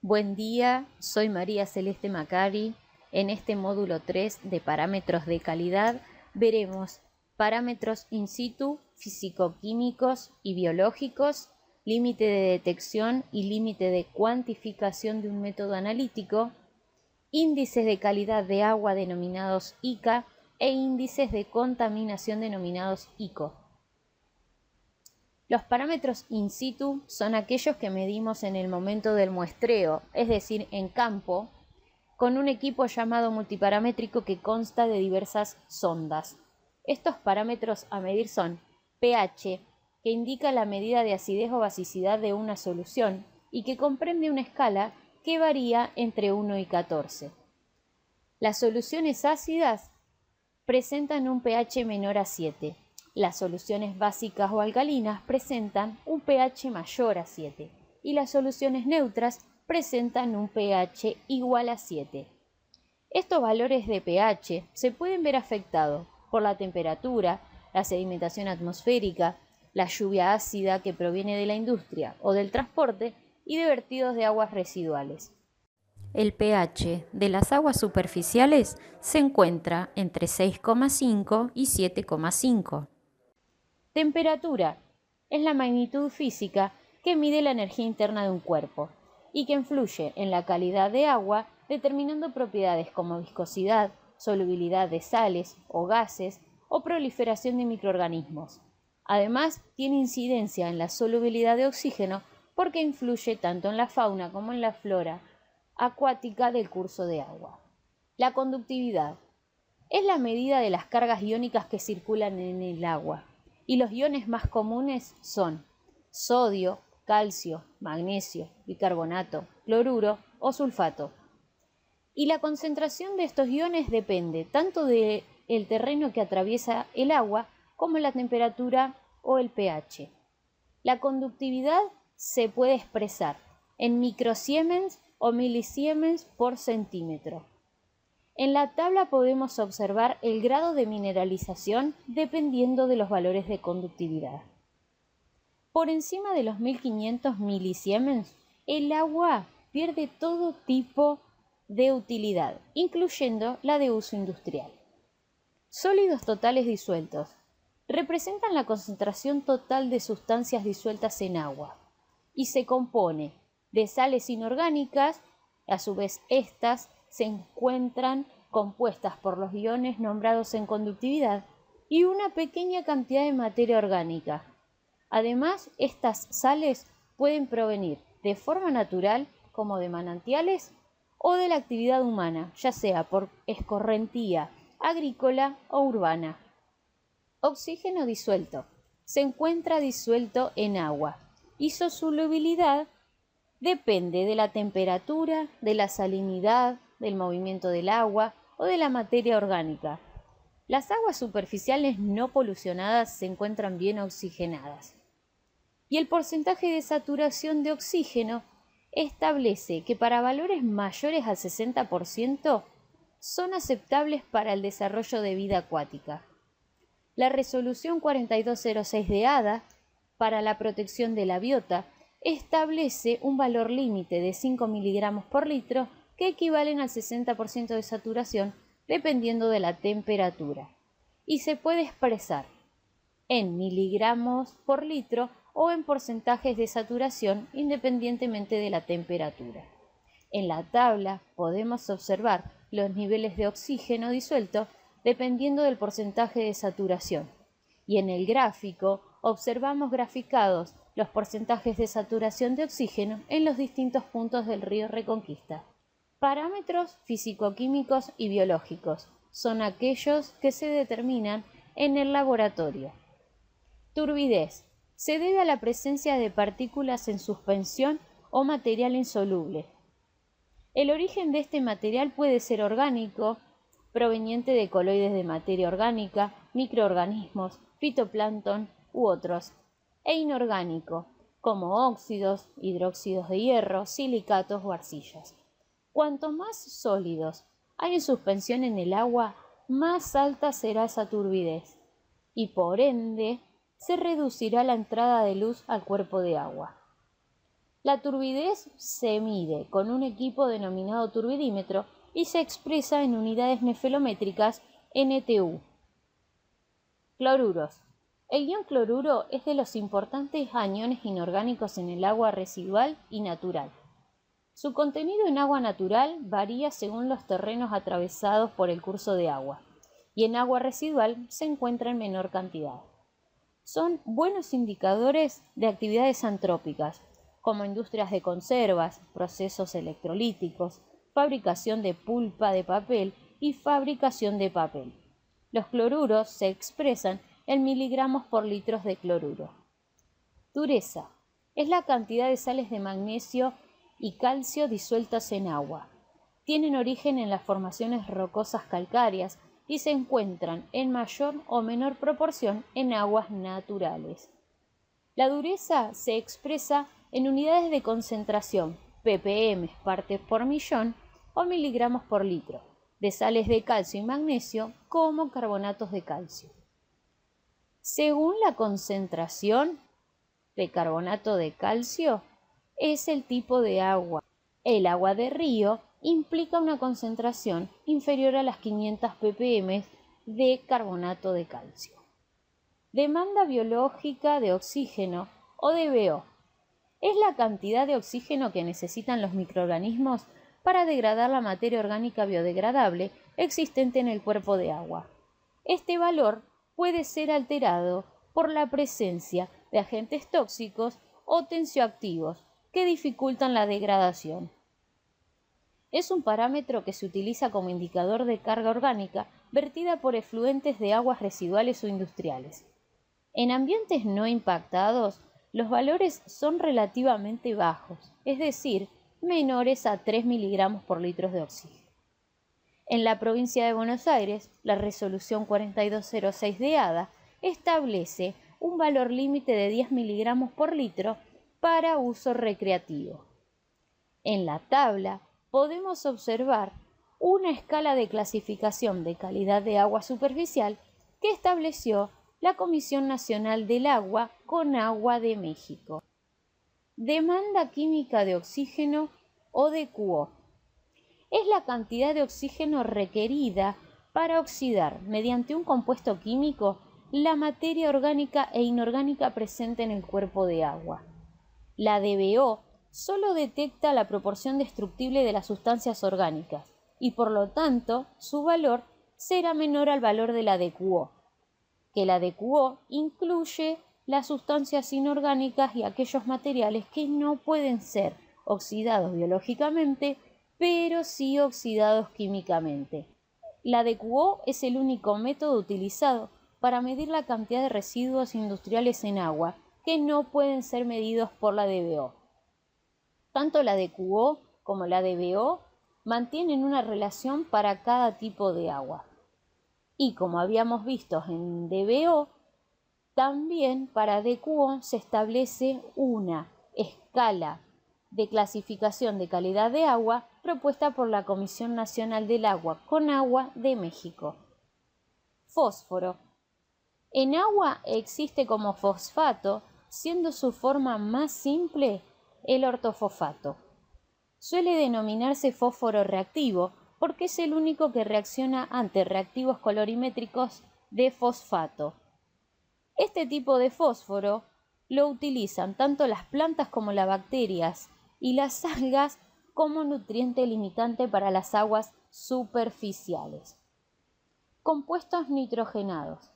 Buen día, soy María Celeste Macari. En este módulo 3 de parámetros de calidad veremos parámetros in situ, físico-químicos y biológicos, límite de detección y límite de cuantificación de un método analítico, índices de calidad de agua denominados ICA e índices de contaminación denominados ICO. Los parámetros in situ son aquellos que medimos en el momento del muestreo, es decir, en campo, con un equipo llamado multiparamétrico que consta de diversas sondas. Estos parámetros a medir son pH, que indica la medida de acidez o basicidad de una solución y que comprende una escala que varía entre 1 y 14. Las soluciones ácidas presentan un pH menor a 7. Las soluciones básicas o alcalinas presentan un pH mayor a 7 y las soluciones neutras presentan un pH igual a 7. Estos valores de pH se pueden ver afectados por la temperatura, la sedimentación atmosférica, la lluvia ácida que proviene de la industria o del transporte y de vertidos de aguas residuales. El pH de las aguas superficiales se encuentra entre 6,5 y 7,5. Temperatura es la magnitud física que mide la energía interna de un cuerpo y que influye en la calidad de agua determinando propiedades como viscosidad, solubilidad de sales o gases o proliferación de microorganismos. Además, tiene incidencia en la solubilidad de oxígeno porque influye tanto en la fauna como en la flora acuática del curso de agua. La conductividad es la medida de las cargas iónicas que circulan en el agua y los iones más comunes son sodio, calcio, magnesio, bicarbonato, cloruro o sulfato. Y la concentración de estos iones depende tanto del terreno que atraviesa el agua como la temperatura o el pH. La conductividad se puede expresar en microsiemens o milisiemens por centímetro. En la tabla podemos observar el grado de mineralización dependiendo de los valores de conductividad. Por encima de los 1500 milisiemens, el agua pierde todo tipo de utilidad, incluyendo la de uso industrial. Sólidos totales disueltos representan la concentración total de sustancias disueltas en agua y se compone de sales inorgánicas, a su vez estas se encuentran compuestas por los iones nombrados en conductividad y una pequeña cantidad de materia orgánica. Además, estas sales pueden provenir de forma natural como de manantiales o de la actividad humana, ya sea por escorrentía agrícola o urbana. Oxígeno disuelto. Se encuentra disuelto en agua y su solubilidad depende de la temperatura, de la salinidad, del movimiento del agua o de la materia orgánica. Las aguas superficiales no polucionadas se encuentran bien oxigenadas. Y el porcentaje de saturación de oxígeno establece que para valores mayores al 60% son aceptables para el desarrollo de vida acuática. La resolución 4206 de ADA para la protección de la biota establece un valor límite de 5 miligramos por litro que equivalen al 60% de saturación dependiendo de la temperatura y se puede expresar en miligramos por litro o en porcentajes de saturación independientemente de la temperatura. En la tabla podemos observar los niveles de oxígeno disuelto dependiendo del porcentaje de saturación y en el gráfico observamos graficados los porcentajes de saturación de oxígeno en los distintos puntos del río Reconquista. Parámetros físico-químicos y biológicos son aquellos que se determinan en el laboratorio. Turbidez se debe a la presencia de partículas en suspensión o material insoluble. El origen de este material puede ser orgánico, proveniente de coloides de materia orgánica, microorganismos, fitoplancton u otros, e inorgánico, como óxidos, hidróxidos de hierro, silicatos o arcillas. Cuanto más sólidos hay en suspensión en el agua, más alta será esa turbidez y por ende se reducirá la entrada de luz al cuerpo de agua. La turbidez se mide con un equipo denominado turbidímetro y se expresa en unidades nefelométricas NTU. Cloruros. El ion cloruro es de los importantes aniones inorgánicos en el agua residual y natural. Su contenido en agua natural varía según los terrenos atravesados por el curso de agua, y en agua residual se encuentra en menor cantidad. Son buenos indicadores de actividades antrópicas, como industrias de conservas, procesos electrolíticos, fabricación de pulpa de papel y fabricación de papel. Los cloruros se expresan en miligramos por litros de cloruro. Dureza es la cantidad de sales de magnesio y calcio disueltas en agua. Tienen origen en las formaciones rocosas calcáreas y se encuentran en mayor o menor proporción en aguas naturales. La dureza se expresa en unidades de concentración, ppm, partes por millón o miligramos por litro, de sales de calcio y magnesio como carbonatos de calcio. Según la concentración de carbonato de calcio, es el tipo de agua. El agua de río implica una concentración inferior a las 500 ppm de carbonato de calcio. Demanda biológica de oxígeno o DBO. Es la cantidad de oxígeno que necesitan los microorganismos para degradar la materia orgánica biodegradable existente en el cuerpo de agua. Este valor puede ser alterado por la presencia de agentes tóxicos o tensioactivos que dificultan la degradación. Es un parámetro que se utiliza como indicador de carga orgánica vertida por efluentes de aguas residuales o industriales. En ambientes no impactados, los valores son relativamente bajos, es decir, menores a 3 miligramos por litro de oxígeno. En la provincia de Buenos Aires, la resolución 4206 de ADA establece un valor límite de 10 miligramos por litro para uso recreativo. En la tabla podemos observar una escala de clasificación de calidad de agua superficial que estableció la Comisión Nacional del Agua con Agua de México. Demanda química de oxígeno o DQO. Es la cantidad de oxígeno requerida para oxidar mediante un compuesto químico la materia orgánica e inorgánica presente en el cuerpo de agua. La DBO solo detecta la proporción destructible de las sustancias orgánicas y por lo tanto su valor será menor al valor de la DQO, que la DQO incluye las sustancias inorgánicas y aquellos materiales que no pueden ser oxidados biológicamente, pero sí oxidados químicamente. La DQO es el único método utilizado para medir la cantidad de residuos industriales en agua que no pueden ser medidos por la DBO. Tanto la DQO como la DBO mantienen una relación para cada tipo de agua. Y como habíamos visto en DBO, también para DQO se establece una escala de clasificación de calidad de agua propuesta por la Comisión Nacional del Agua con Agua de México. Fósforo. En agua existe como fosfato, siendo su forma más simple el ortofosfato. Suele denominarse fósforo reactivo porque es el único que reacciona ante reactivos colorimétricos de fosfato. Este tipo de fósforo lo utilizan tanto las plantas como las bacterias y las algas como nutriente limitante para las aguas superficiales. Compuestos nitrogenados.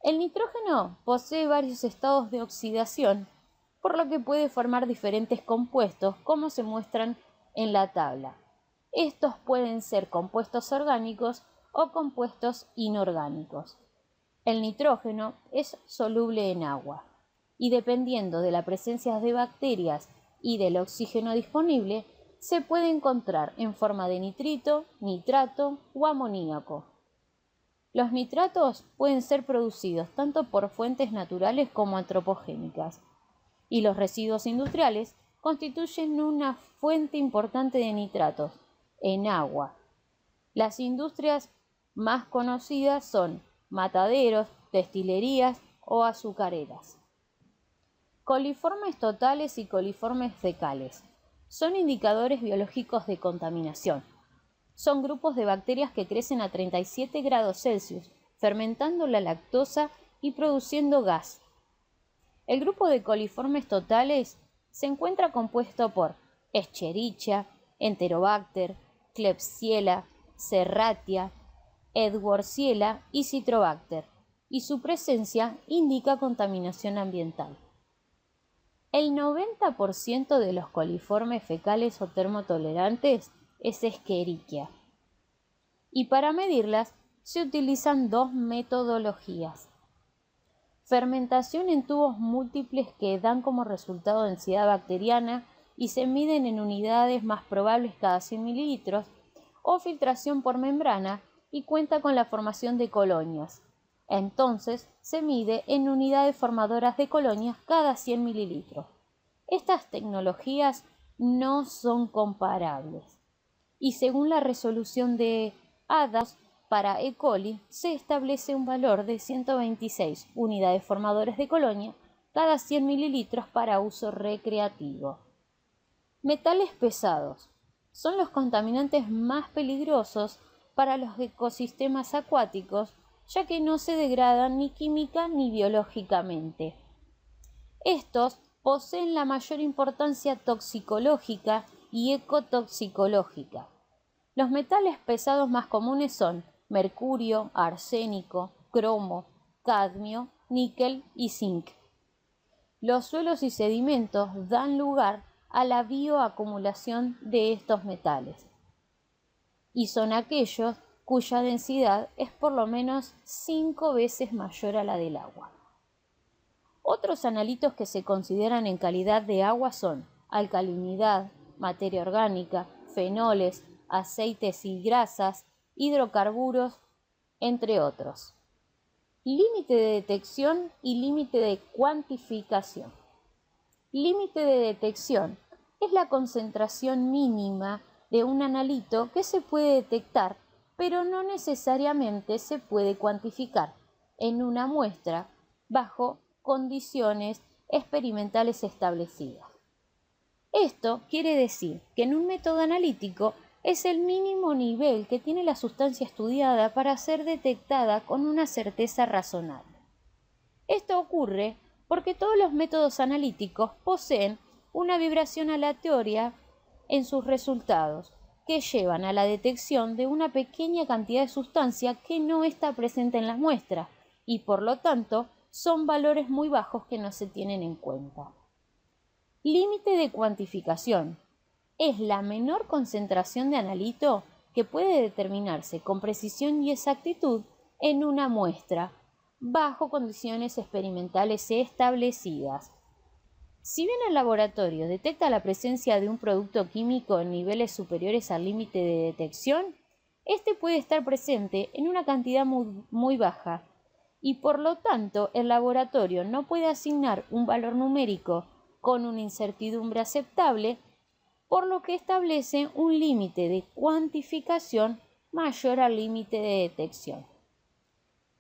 El nitrógeno posee varios estados de oxidación, por lo que puede formar diferentes compuestos, como se muestran en la tabla. Estos pueden ser compuestos orgánicos o compuestos inorgánicos. El nitrógeno es soluble en agua y dependiendo de la presencia de bacterias y del oxígeno disponible, se puede encontrar en forma de nitrito, nitrato o amoníaco. Los nitratos pueden ser producidos tanto por fuentes naturales como antropogénicas, y los residuos industriales constituyen una fuente importante de nitratos en agua. Las industrias más conocidas son mataderos, destilerías o azucareras. Coliformes totales y coliformes fecales. Son indicadores biológicos de contaminación. Son grupos de bacterias que crecen a 37 grados Celsius, fermentando la lactosa y produciendo gas. El grupo de coliformes totales se encuentra compuesto por Escherichia, Enterobacter, Klebsiella, Serratia, Edwardziella y Citrobacter, y su presencia indica contaminación ambiental. El 90% de los coliformes fecales o termotolerantes es Escherichia. Y para medirlas se utilizan dos metodologías. Fermentación en tubos múltiples que dan como resultado densidad bacteriana y se miden en unidades más probables cada 100 mililitros, o filtración por membrana y cuenta con la formación de colonias. Entonces se mide en unidades formadoras de colonias cada 100 mililitros. Estas tecnologías no son comparables. Y según la resolución de Adams para E. coli, se establece un valor de 126 unidades formadoras de colonia cada 100 mililitros para uso recreativo. Metales pesados son los contaminantes más peligrosos para los ecosistemas acuáticos, ya que no se degradan ni química ni biológicamente. Estos poseen la mayor importancia toxicológica y ecotoxicológica. Los metales pesados más comunes son mercurio, arsénico, cromo, cadmio, níquel y zinc. Los suelos y sedimentos dan lugar a la bioacumulación de estos metales, y son aquellos cuya densidad es por lo menos 5 veces mayor a la del agua. Otros analitos que se consideran en calidad de agua son alcalinidad, materia orgánica, fenoles, aceites y grasas, hidrocarburos, entre otros. Límite de detección y límite de cuantificación. Límite de detección es la concentración mínima de un analito que se puede detectar, pero no necesariamente se puede cuantificar en una muestra bajo condiciones experimentales establecidas. Esto quiere decir que en un método analítico es el mínimo nivel que tiene la sustancia estudiada para ser detectada con una certeza razonable. Esto ocurre porque todos los métodos analíticos poseen una vibración aleatoria en sus resultados, que llevan a la detección de una pequeña cantidad de sustancia que no está presente en la muestra, y por lo tanto son valores muy bajos que no se tienen en cuenta. Límite de cuantificación. Es la menor concentración de analito que puede determinarse con precisión y exactitud en una muestra, bajo condiciones experimentales establecidas. Si bien el laboratorio detecta la presencia de un producto químico en niveles superiores al límite de detección, este puede estar presente en una cantidad muy baja, y por lo tanto el laboratorio no puede asignar un valor numérico con una incertidumbre aceptable, por lo que establece un límite de cuantificación mayor al límite de detección.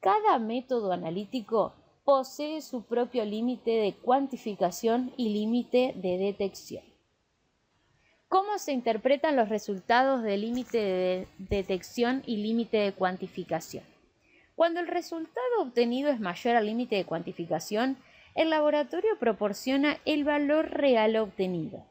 Cada método analítico posee su propio límite de cuantificación y límite de detección. ¿Cómo se interpretan los resultados de límite de detección y límite de cuantificación? Cuando el resultado obtenido es mayor al límite de cuantificación, el laboratorio proporciona el valor real obtenido.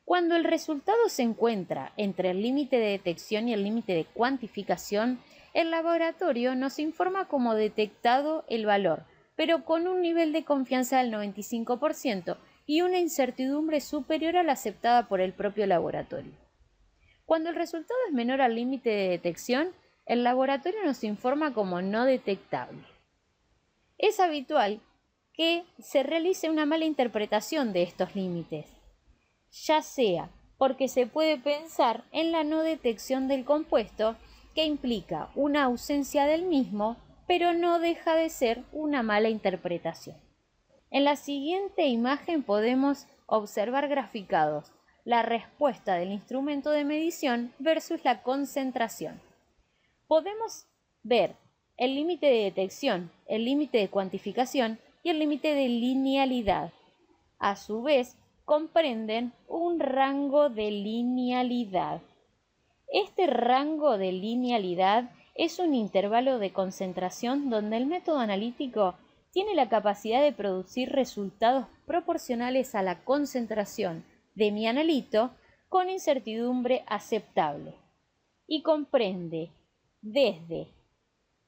Cuando el resultado se encuentra entre el límite de detección y el límite de cuantificación, el laboratorio nos informa como detectado el valor, pero con un nivel de confianza del 95% y una incertidumbre superior a la aceptada por el propio laboratorio. Cuando el resultado es menor al límite de detección, el laboratorio nos informa como no detectable. Es habitual que se realice una mala interpretación de estos límites, ya sea porque se puede pensar en la no detección del compuesto, que implica una ausencia del mismo, pero no deja de ser una mala interpretación. En la siguiente imagen podemos observar graficados la respuesta del instrumento de medición versus la concentración. Podemos ver el límite de detección, el límite de cuantificación y el límite de linealidad. a su vez, comprenden un rango de linealidad. Este rango de linealidad es un intervalo de concentración donde el método analítico tiene la capacidad de producir resultados proporcionales a la concentración de mi analito con incertidumbre aceptable y comprende desde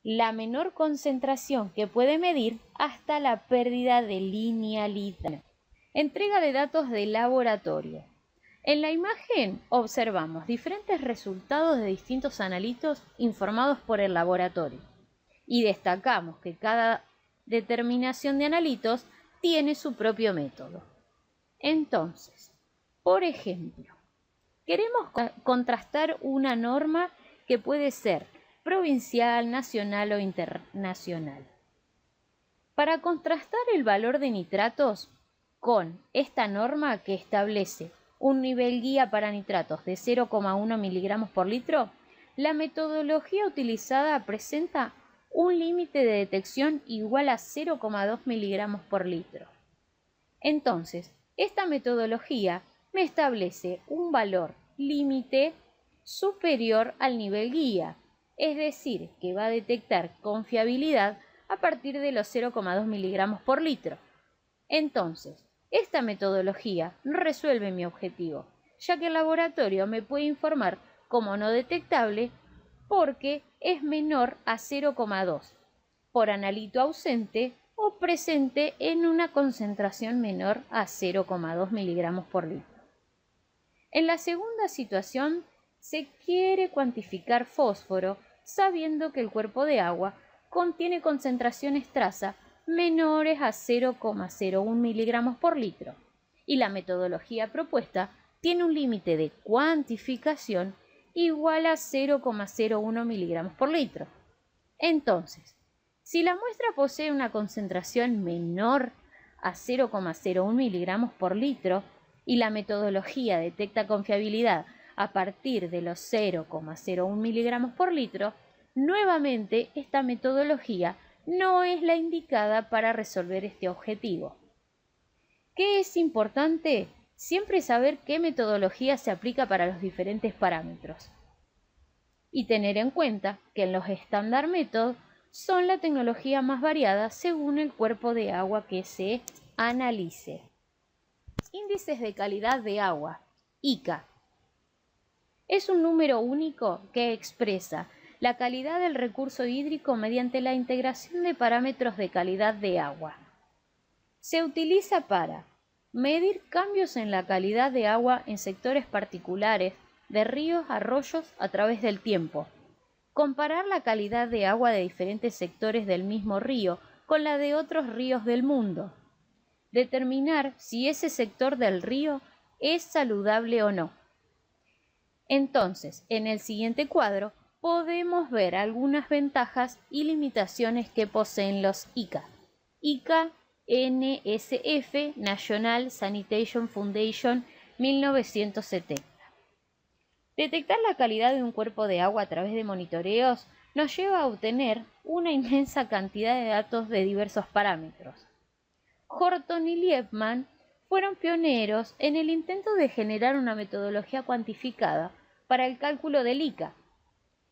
la menor concentración que puede medir hasta la pérdida de linealidad. Entrega de datos de laboratorio. En la imagen observamos diferentes resultados de distintos analitos informados por el laboratorio y destacamos que cada determinación de analitos tiene su propio método. Entonces, por ejemplo, queremos contrastar una norma que puede ser provincial, nacional o internacional. Para contrastar el valor de nitratos con esta norma que establece un nivel guía para nitratos de 0,1 miligramos por litro, la metodología utilizada presenta un límite de detección igual a 0,2 miligramos por litro. Entonces, esta metodología me establece un valor límite superior al nivel guía, es decir, que va a detectar con fiabilidad a partir de los 0,2 miligramos por litro. Entonces, esta metodología no resuelve mi objetivo, ya que el laboratorio me puede informar como no detectable porque es menor a 0,2 por analito ausente o presente en una concentración menor a 0,2 miligramos por litro. En la segunda situación, se quiere cuantificar fósforo sabiendo que el cuerpo de agua contiene concentraciones traza menores a 0,01 miligramos por litro y la metodología propuesta tiene un límite de cuantificación igual a 0,01 miligramos por litro. Entonces, si la muestra posee una concentración menor a 0,01 miligramos por litro y la metodología detecta con fiabilidad a partir de los 0,01 miligramos por litro, nuevamente esta metodología no es la indicada para resolver este objetivo. ¿Qué es importante? Siempre saber qué metodología se aplica para los diferentes parámetros y tener en cuenta que los estándar métodos son la tecnología más variada según el cuerpo de agua que se analice. Índices de calidad de agua, ICA. Es un número único que expresa la calidad del recurso hídrico mediante la integración de parámetros de calidad de agua. Se utiliza para medir cambios en la calidad de agua en sectores particulares de ríos, arroyos a través del tiempo, comparar la calidad de agua de diferentes sectores del mismo río con la de otros ríos del mundo, determinar si ese sector del río es saludable o no. Entonces, en el siguiente cuadro podemos ver algunas ventajas y limitaciones que poseen los ICA. ICA NSF, National Sanitation Foundation, 1970. Detectar la calidad de un cuerpo de agua a través de monitoreos nos lleva a obtener una inmensa cantidad de datos de diversos parámetros. Horton y Liebman fueron pioneros en el intento de generar una metodología cuantificada para el cálculo del ICA,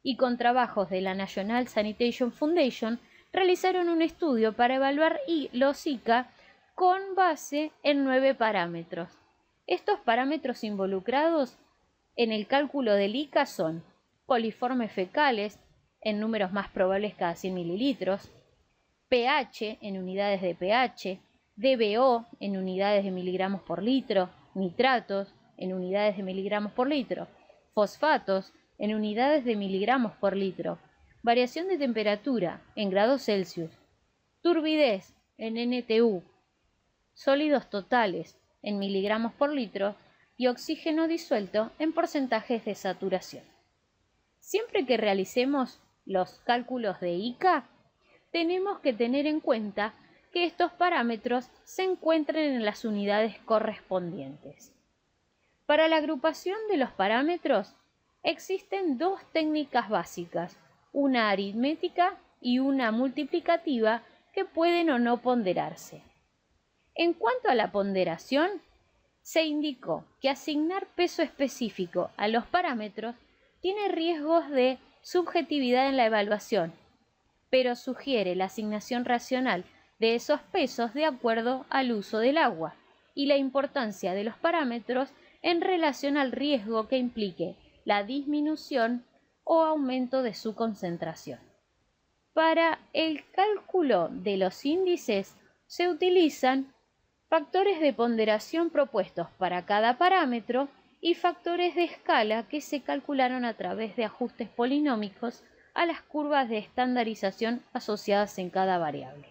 y con trabajos de la National Sanitation Foundation realizaron un estudio para evaluar los ICA con base en 9 parámetros. Estos parámetros involucrados en el cálculo del ICA son coliformes fecales en números más probables cada 100 mililitros, pH en unidades de pH, DBO en unidades de miligramos por litro, nitratos en unidades de miligramos por litro, fosfatos en unidades de miligramos por litro, variación de temperatura en grados Celsius, turbidez en NTU, sólidos totales en miligramos por litro y oxígeno disuelto en porcentajes de saturación. Siempre que realicemos los cálculos de ICA, tenemos que tener en cuenta que estos parámetros se encuentren en las unidades correspondientes. Para la agrupación de los parámetros existen dos técnicas básicas, una aritmética y una multiplicativa que pueden o no ponderarse. En cuanto a la ponderación, se indicó que asignar peso específico a los parámetros tiene riesgos de subjetividad en la evaluación, pero sugiere la asignación racional de esos pesos de acuerdo al uso del agua y la importancia de los parámetros en relación al riesgo que implique la disminución o aumento de su concentración. Para el cálculo de los índices se utilizan factores de ponderación propuestos para cada parámetro y factores de escala que se calcularon a través de ajustes polinómicos a las curvas de estandarización asociadas en cada variable.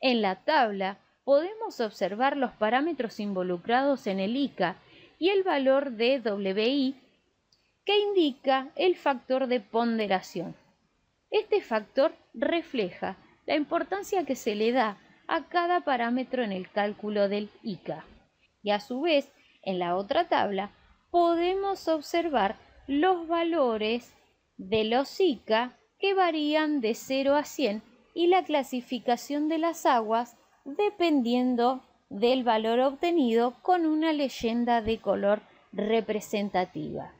En la tabla podemos observar los parámetros involucrados en el ICA y el valor de WI que indica el factor de ponderación. Este factor refleja la importancia que se le da a cada parámetro en el cálculo del ICA. Y a su vez, en la otra tabla, podemos observar los valores de los ICA que varían de 0 a 100 y la clasificación de las aguas dependiendo del valor obtenido con una leyenda de color representativa.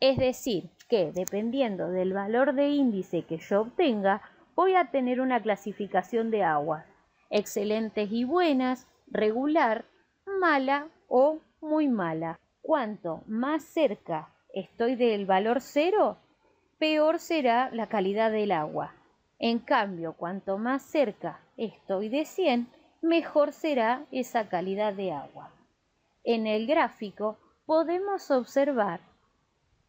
Es decir, que dependiendo del valor de índice que yo obtenga, voy a tener una clasificación de aguas: excelentes y buenas, regular, mala o muy mala. Cuanto más cerca estoy del valor 0, peor será la calidad del agua. En cambio, cuanto más cerca estoy de 100, mejor será esa calidad de agua. En el gráfico podemos observar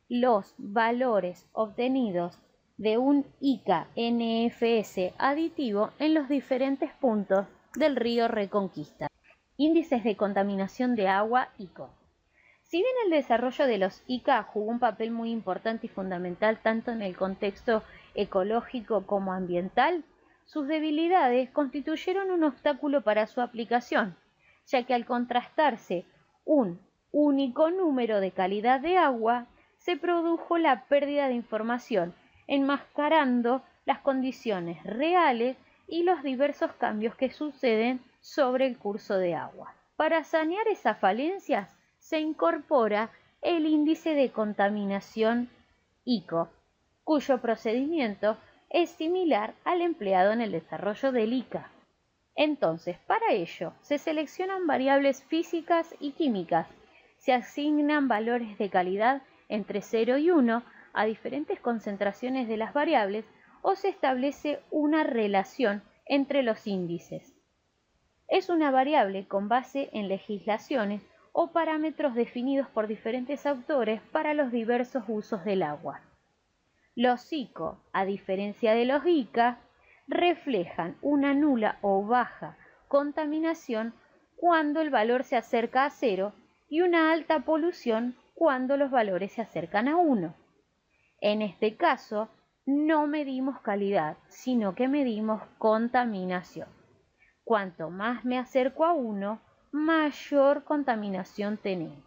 los valores obtenidos de un ICA NFS aditivo en los diferentes puntos del río Reconquista. Índices de contaminación de agua ICO. Si bien el desarrollo de los ICA jugó un papel muy importante y fundamental tanto en el contexto ecológico como ambiental, sus debilidades constituyeron un obstáculo para su aplicación, ya que al contrastarse un único número de calidad de agua, se produjo la pérdida de información, enmascarando las condiciones reales y los diversos cambios que suceden sobre el curso de agua. Para sanear esas falencias, se incorpora el índice de contaminación ICO, cuyo procedimiento es similar al empleado en el desarrollo del ICA. Entonces, para ello, se seleccionan variables físicas y químicas, se asignan valores de calidad entre 0 y 1 a diferentes concentraciones de las variables o se establece una relación entre los índices. Es una variable con base en legislaciones o parámetros definidos por diferentes autores para los diversos usos del agua. Los ICO, a diferencia de los ICA, reflejan una nula o baja contaminación cuando el valor se acerca a 0 y una alta polución cuando los valores se acercan a 1. En este caso, no medimos calidad, sino que medimos contaminación. Cuanto más me acerco a 1, mayor contaminación tenemos.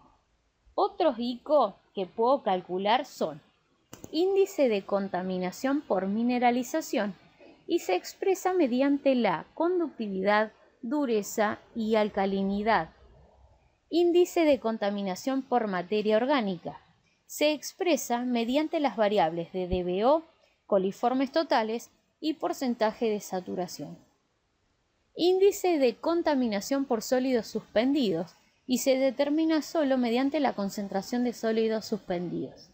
Otros ICO que puedo calcular son índice de contaminación por mineralización y se expresa mediante la conductividad, dureza y alcalinidad. Índice de contaminación por materia orgánica. Se expresa mediante las variables de DBO, coliformes totales y porcentaje de saturación. Índice de contaminación por sólidos suspendidos y se determina solo mediante la concentración de sólidos suspendidos.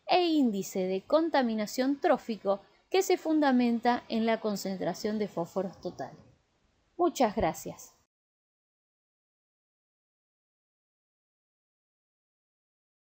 E índice de contaminación trófico que se fundamenta en la concentración de fósforos total. Muchas gracias.